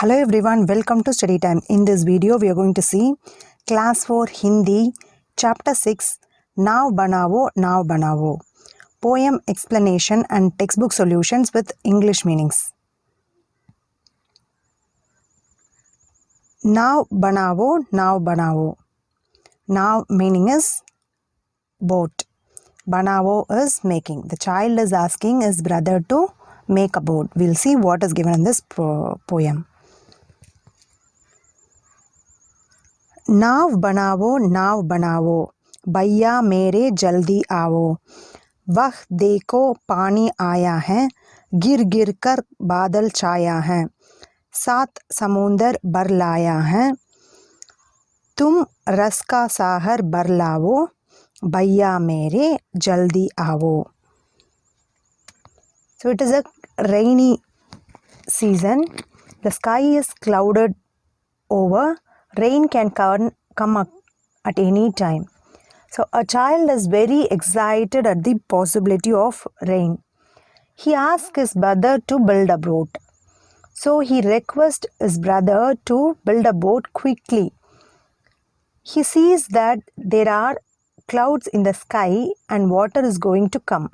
Hello everyone, welcome to Study Time. In this video, we are going to see Class 4 Hindi, Chapter 6, Now Banavo. Poem explanation and textbook solutions with English meanings. Now Banavo. Now meaning is boat. Banavo is making. The child is asking his brother to make a boat. We'll see what is given in this poem. नाव बनाओ भैया मेरे जल्दी आओ वह देखो पानी आया है गिर गिर कर बादल छाया है 7 समुंदर भर लाया है तुम रस का सागर भर लाओ भैया मेरे जल्दी आओ. So it is a rainy season. The sky is clouded over. Rain can come at any time. So a child is very excited at the possibility of rain. He asks his brother to build a boat. So he requests his brother to build a boat quickly. He sees that there are clouds in the sky and water is going to come.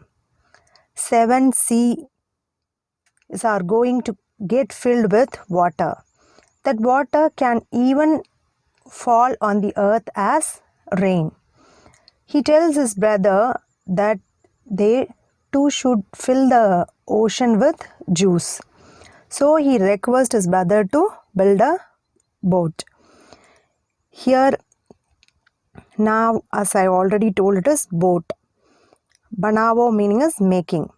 7 seas are going to get filled with water. That water can even fall on the earth as rain. He tells his brother that they too should fill the ocean with juice. So he requests his brother to build a boat. Here, now as I already told, it is boat. Banavo meaning is making.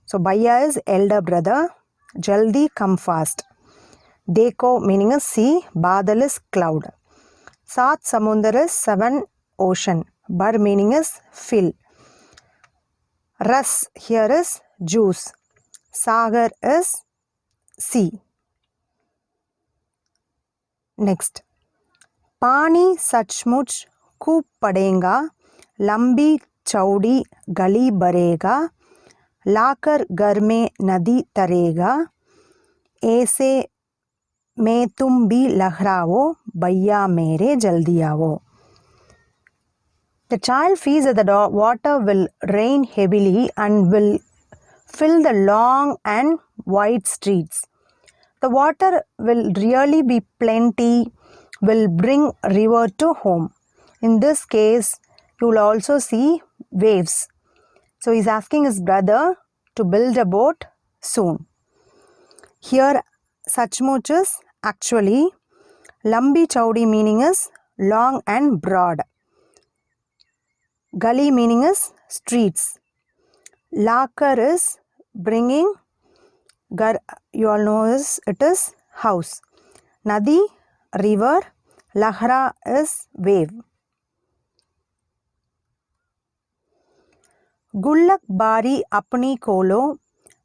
So Bhaiya is elder brother. Jaldi, come fast. Dekho meaning is see. Badal is cloud. 7 samundar is 7 ocean. Bar meaning is fill. Ras here is juice. Sagar is sea. Next. Pani sachmuch खूब पड़ेगा लंबी चौड़ी गली भरेगा लाकर घर में नदी तरेगा ऐसे में तुम भी लहराओ भैया मेरे जल्दी आओ. The child feels that the water will rain heavily and will fill the long and wide streets. The water will really be plenty, will bring river to home. In this case, you will also see waves. So he is asking his brother to build a boat soon. Here, Sachmuch is actually, Lambi Chaudi meaning is long and broad. Gully meaning is streets. Lakar is bringing, gar, you all know it is house. Nadi, river. Lahra is wave. गुल्लक बारी अपनी खोलो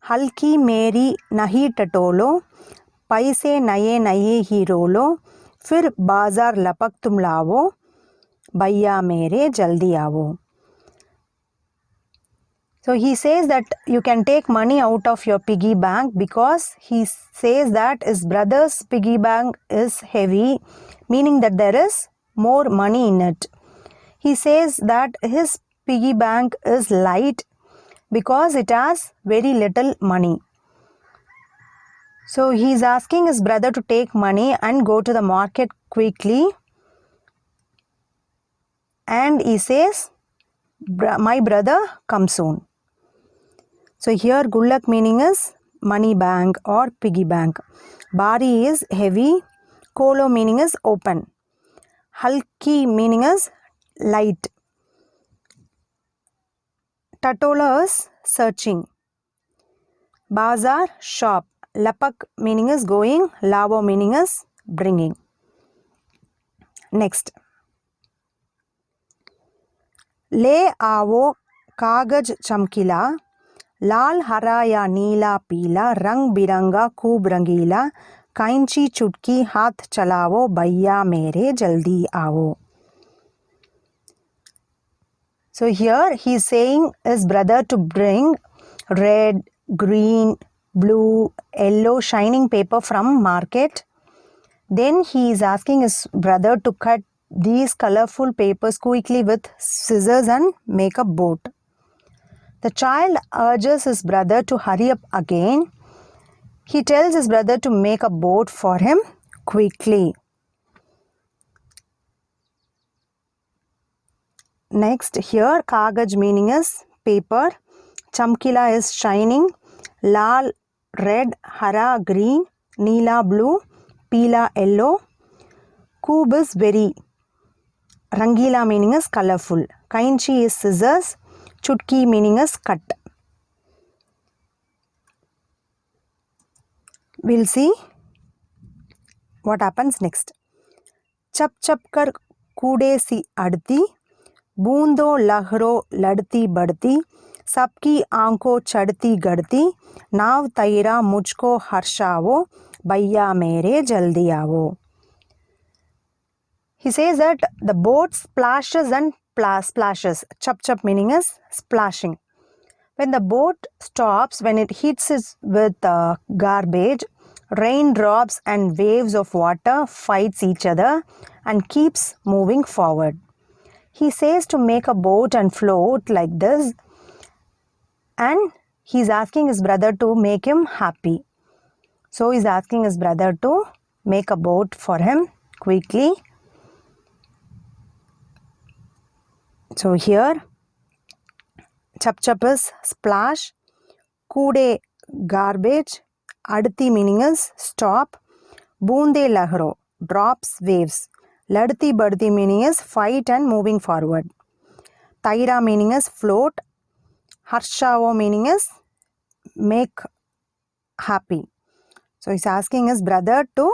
हल्की मेरी नहीं टटोलो पैसे नए नए ही रोलो फिर बाजार लपक तुम लाओ भैया मेरे जल्दी आओ. So he says that you can take money out of your piggy bank because he says that his brother's piggy bank is heavy, meaning that there is more money in it. He says that his piggy bank is light because it has very little money. So he is asking his brother to take money and go to the market quickly. And he says, my brother, come soon. So here gullak meaning is money bank or piggy bank. Bari is heavy. Kolo meaning is open. Halki meaning is light. Tatola is searching. Bazar, shop. Lapak meaning is going. Lavo meaning is bringing. Next. Le आओ कागज चमकीला लाल हरा या नीला पीला रंग बिरंगा खूब रंगीला कैंची चुटकी हाथ चलाओ भैया मेरे जल्दी आओ. So here he is saying his brother to bring red, green, blue, yellow shining paper from market Then he is asking his brother to cut these colorful papers quickly with scissors and make a boat. The child urges his brother to hurry up again. He tells his brother to make a boat for him quickly. Next, here kagaj meaning is paper, chamkila is shining, lal red, hara green, neela blue, peela yellow, koob is very, rangila meaning is colorful, kainchi is scissors, chutki meaning is cut. We'll see what happens next. Chap chap kar कूड़े सी अड़ती, बूंदो लहरो लड़ती बढ़ती, सबकी आंखों चढ़ती गढ़ती, नाव तैरा मुझको हर्षावो, भैया मेरे जल्दी आवो. He says that the boat splashes and splashes. Chup chup meaning is splashing. When the boat stops, when it hits with garbage, raindrops and waves of water fights each other and keeps moving forward. He says to make a boat and float like this, and he's asking his brother to make him happy. So he's asking his brother to make a boat for him quickly. So here, chap chap is splash, kude garbage, adti meaning is stop, boonde lahro, drops waves, ladti badti meaning is fight and moving forward, taira meaning is float, harshavo meaning is make happy. So he's asking his brother to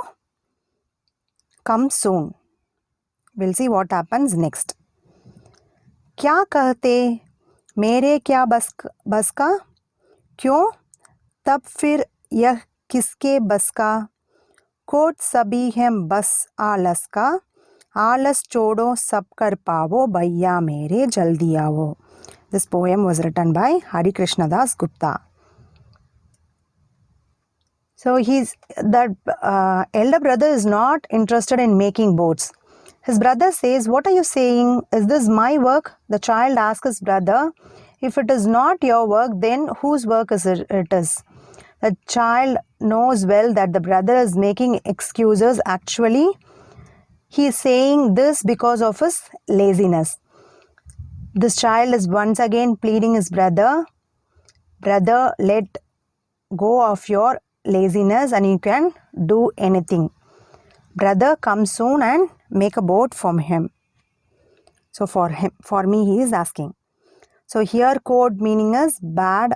come soon. We'll see what happens next. क्या कहते मेरे क्या बस का, क्यों तब फिर यह किसके बस का, कोट सभी है बस आलस का, आलस छोड़ो सब कर पावो, भैया मेरे जल्दी आवो. This poem was written by Hari Krishna Das Gupta. So that elder brother is not interested in making boats. His brother says, what are you saying? Is this my work? The child asks his brother, if it is not your work, then whose work is it is? The child knows well that the brother is making excuses. Actually, he is saying this because of his laziness. This child is once again pleading his brother, brother, let go of your laziness and you can do anything. Brother, come soon and make a boat for him. So for me, he is asking. So here code meaning is bad,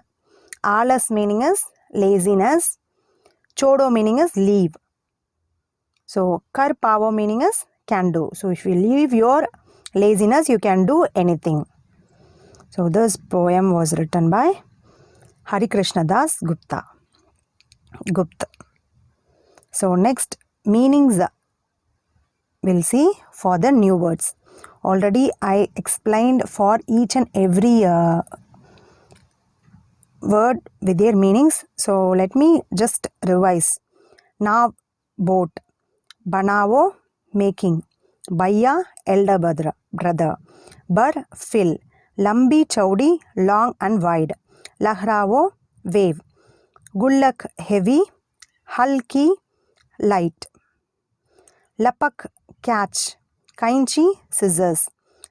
alas meaning is laziness, chodo meaning is leave. So kar pavo meaning is can do. So if you leave your laziness, you can do anything. So this poem was written by Hari Krishna Das Gupta. So next, meanings we'll see for the new words. Already I explained for each and every word with their meanings. So let me just revise. Now, boat. Banavo, making. Bhaiya, elder brother. Bar, fill. Lambi, chaudi, long and wide. Lahravo, wave. Gullak, heavy. Halki, light. Lapak, catch. Kainchi, scissors.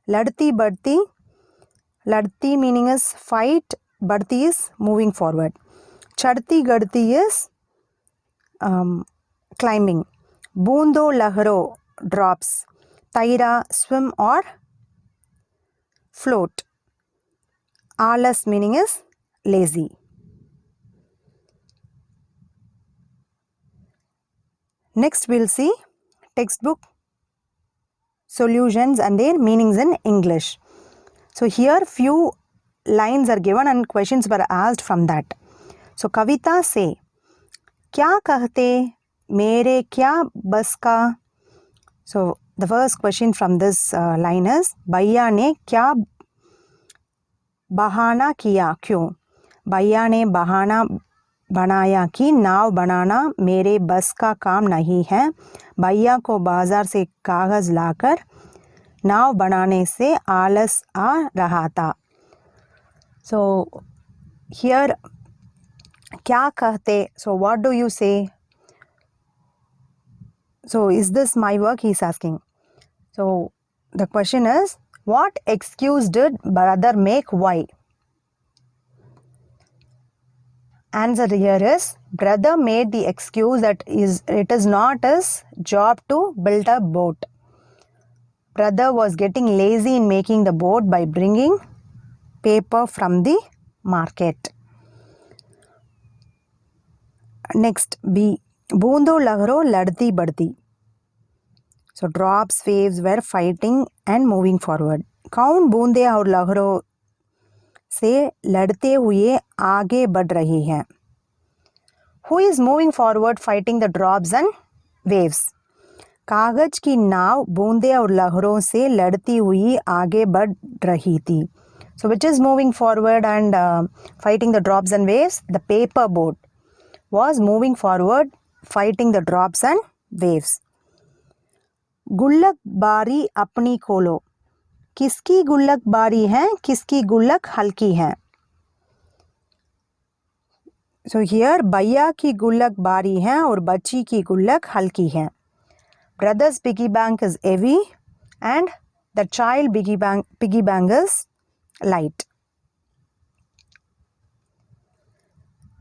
Ladti, badti. Ladti meaning is fight. Badti is moving forward. Chadti, gadti is climbing. Boondo, lahro, drops. Taira, swim or float. Alas meaning is lazy. Next we'll see textbook solutions and their meanings in English. So here few lines are given and questions were asked from that. So Kavita say, क्या कहते मेरे क्या बस का. So the first question from this line is, भैया ने क्या बहाना किया, क्यों. भैया ने बहाना बनाया कि नाव बनाना मेरे बस का काम नहीं है। भैया को बाजार से कागज़ लाकर नाव बनाने से आलस आ रहा था। सो हियर क्या कहते, सो व्हाट डू यू से? So is this my work, he is asking. So the question is, what excuse did brother make? Why? Answer here is, brother made the excuse that it is not his job to build a boat. Brother was getting lazy in making the boat by bringing paper from the market. Next, B. बूंदो लहरों लड़ती बढ़ती. So drops, waves were fighting and moving forward. कौन बूंदे और लहरों से लड़ते हुए आगे बढ़ रही हैं? Who is moving forward fighting the drops and waves? कागज की नाव बूंदे और लहरों से लड़ती हुई आगे बढ़ रही थी. So which is moving forward and fighting the drops and waves? The paper boat was moving forward fighting the drops and waves. गुल्लक बारी अपनी खोलो. किसकी गुल्लक बारी है, किसकी गुल्लक हल्की है? So here भैया की गुल्लक बारी है और बच्ची की गुल्लक हल्की है. Brother's piggy bank is heavy and the child piggy bank is light.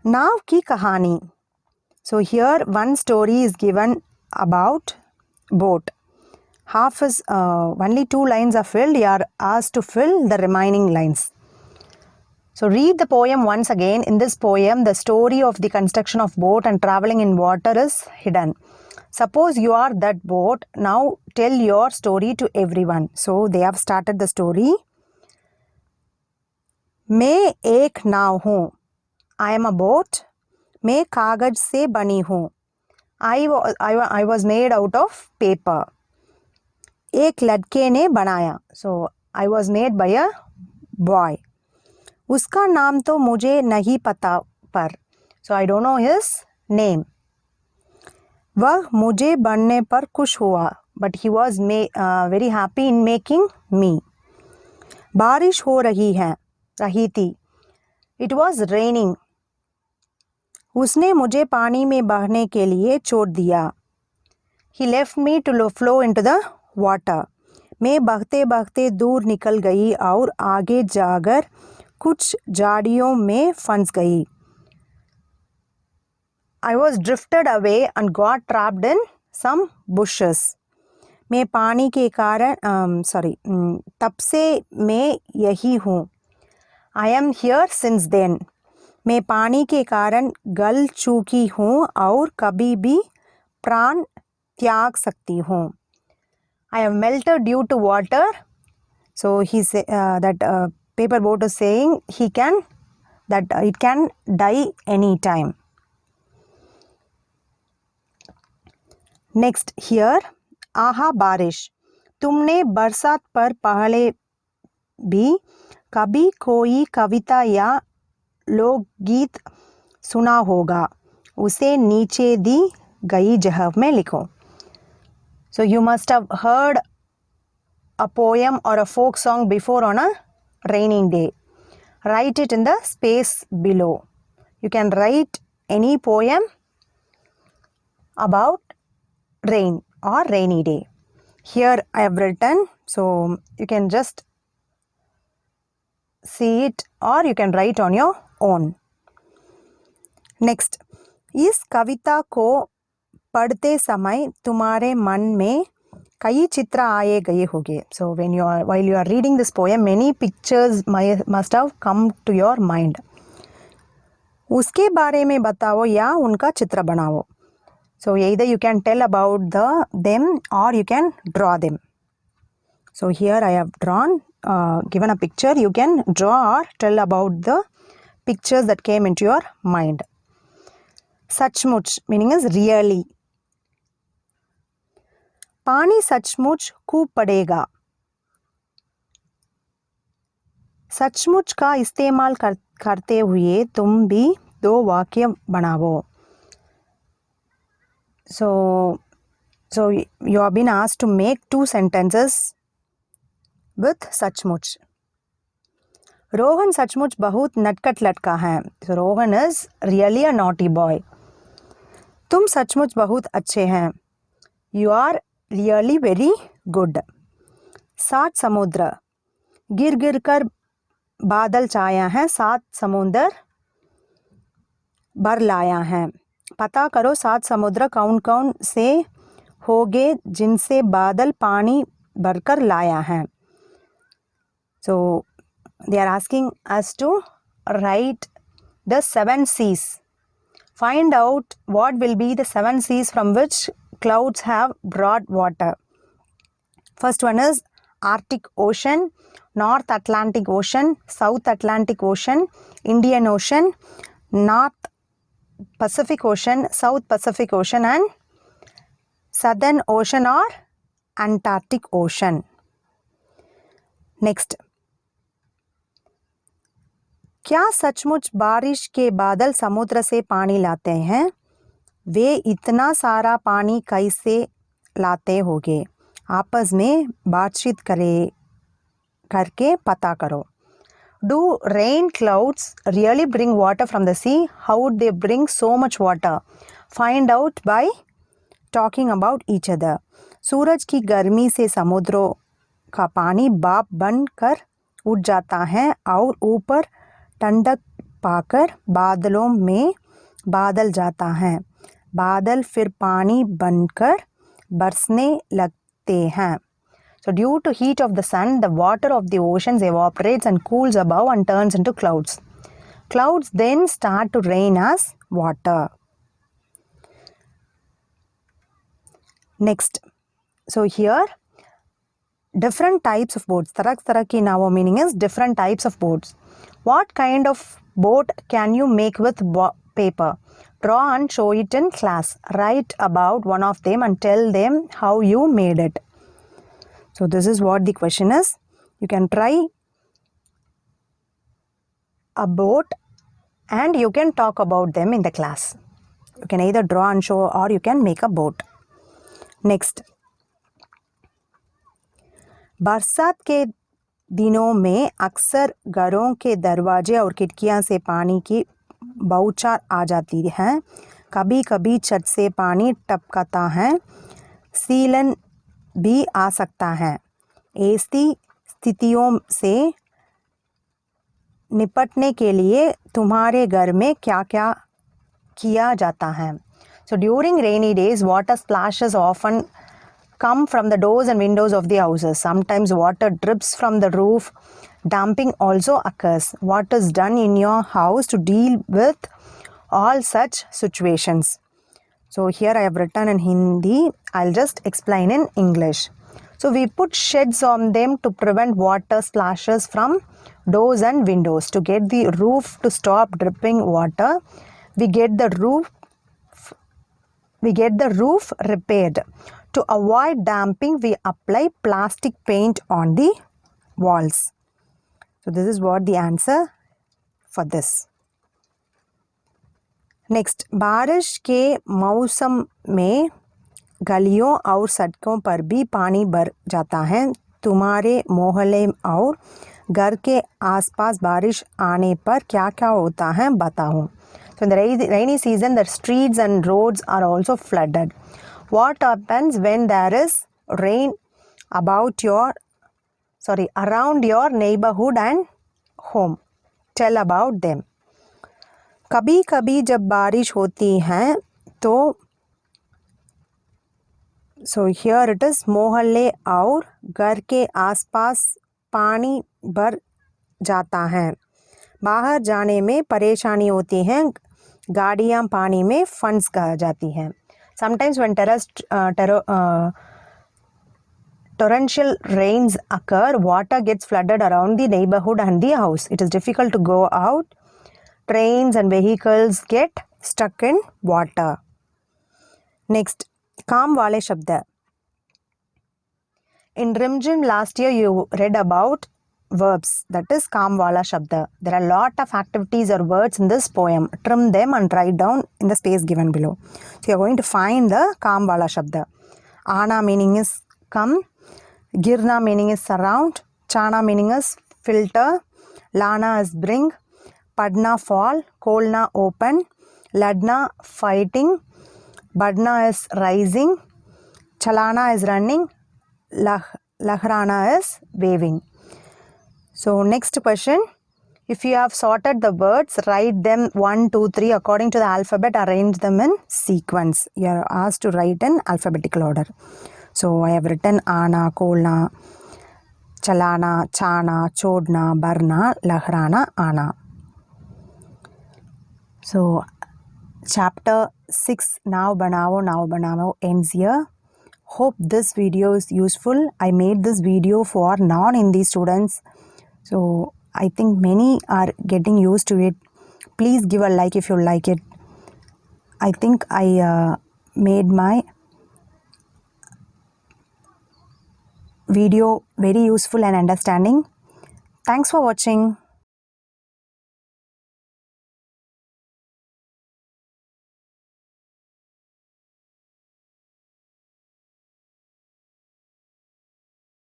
नाव की कहानी. So here one story is given about boat. Half is only 2 lines are filled. You are asked to fill the remaining lines. So read the poem once again. In this poem, the story of the construction of boat and traveling in water is hidden. Suppose you are that boat. Now tell your story to everyone. So they have started the story. मैं एक नाव हूँ. I am a boat. मैं कागज से बनी हूँ. I was made out of paper. एक लड़के ने बनाया. So I was made by a boy. उसका नाम तो मुझे नहीं पता पर. So I don't know his name. वह मुझे बनने पर खुश हुआ. But he was very happy in making me. बारिश हो रही थी. It was raining. उसने मुझे पानी में बहने के लिए छोड़ दिया. He left me to flow into the water. मैं बहते बहते दूर निकल गई और आगे जाकर कुछ झाड़ियों में फंस गई. I was drifted away and got trapped in some bushes. मैं पानी के कारण तब से मैं यही हूँ. I am here since then. मैं पानी के कारण गल चुकी हूँ और कभी भी प्राण त्याग सकती हूँ. I have melted due to water. So that paper boat is saying it can die any time. Next here, आहा बारिश. तुमने बरसात पर पहले भी कभी कोई कविता या लोकगीत सुना होगा. उसे नीचे दी गई जगह में लिखो. So you must have heard a poem or a folk song before on a raining day. Write it in the space below. You can write any poem about rain or rainy day. Here I have written, so you can just see it or you can write on your own. Next, इस कविता को पढ़ते समय तुम्हारे मन में कई चित्र आए गए होंगे. So while you are reading this poem, many pictures must have come to your mind. उसके बारे में बताओ या उनका चित्र बनाओ. So either you can tell about them or you can draw them. So here I have given a picture. You can draw or tell about the pictures that came into your mind. Sachmuch meaning is really. पानी सचमुच खूब पड़ेगा. सचमुच का इस्तेमाल करते हुए तुम भी दो वाक्य बनाओ. So you have been asked to make 2 sentences with सचमुच. रोहन सचमुच बहुत नटखट लड़का है. So Rohan is really a naughty boy. तुम सचमुच बहुत अच्छे हैं. You are really very good. 7 समुद्र. गिर गिर कर बादल छाया है. 7 समुद्र भर लाया है. पता करो 7 समुद्र कौन कौन से होंगे जिनसे बादल पानी भरकर लाया है. So they are asking us to write the 7 seas. Find out what will be the 7 seas from which clouds have brought water. First one is Arctic Ocean, North Atlantic Ocean, South Atlantic Ocean, Indian Ocean, North Pacific Ocean, South Pacific Ocean and Southern Ocean or Antarctic Ocean. Next. क्या सचमुच बारिश के बादल समुद्र से पानी लाते हैं? वे इतना सारा पानी कैसे लाते होंगे? आपस में बातचीत करके पता करो. Do rain clouds really bring water from the sea? How would they bring so much water? Find out by talking about each other. सूरज की गर्मी से समुद्रों का पानी भाप बनकर उठ जाता है और ऊपर ठंडक पाकर बादलों में बादल जाता है. बादल फिर पानी बनकर बरसने लगते हैं. So due to heat of the sun, the water of the oceans evaporates and cools above and turns into clouds. Clouds then start to rain as water. Next. So here, different types of boats. Tarah ki now meaning is different types of boats. What kind of boat can you make with paper? Draw and show it in class. Write about one of them and tell them how you made it. So this is what the question is. You can try a boat and you can talk about them in the class. You can either draw and show or you can make a boat. Next. बरसात के दिनों में अक्सर घरों के दरवाजे और खिड़कियां से पानी की बौछार आ जाती है. कभी कभी छत से पानी टपकता है. सीलन भी आ सकता है. ऐसी स्थितियों से निपटने के लिए तुम्हारे घर में क्या क्या किया जाता है? So during rainy days, water splashes often come from the doors and windows of the houses. Sometimes water drips from the roof. Damping also occurs. What is done in your house to deal with all such situations? So here I have written in Hindi. I'll just explain in English. So we put sheds on them to prevent water splashes from doors and windows. To get the roof to stop dripping water, we get the roof repaired. To avoid damping, we apply plastic paint on the walls. So this is what the answer for this. Next, बारिश के मौसम में गलियों और सड़कों पर भी पानी भर जाता है. तुम्हारे मोहल्ले और घर के आसपास बारिश आने पर क्या क्या होता है बताओ. So in the rainy season, the streets and roads are also flooded. What happens when there is rain around your neighborhood and home? Tell about them. कभी कभी जब बारिश होती है तो So here it is मोहल्ले और घर के आसपास पानी भर जाता है. बाहर जाने में परेशानी होती है. गाड़ियाँ पानी में फंस जाती हैं. Sometimes when torrential rains occur, water gets flooded around the neighborhood and the house. It is difficult to go out. Trains and vehicles get stuck in water. Next, काम वाले शब्द. In Rimjim last year you read about verbs, that is Kam Wala Shabda. There are a lot of activities or words in this poem. Trim them and write down in the space given below. So you are going to find the Kam Wala Shabda. Ana meaning is come, Girna meaning is surround, Chana meaning is filter, Lana is bring, Padna fall, Kolna open, Ladna fighting, Badna is rising, Chalana is running, Lahrana is waving. So next question, if you have sorted the words, write them 1, 2, 3 according to the alphabet, arrange them in sequence. You are asked to write in alphabetical order. So I have written Ana, Kolna, Chalana, Chana, Chodna, Barna, Lahrana, Ana. So chapter 6 Now Banavo ends here. Hope this video is useful. I made this video for non-Hindi students. So I think many are getting used to it. Please give a like if you like it. I think I made my video very useful and understanding. Thanks for watching.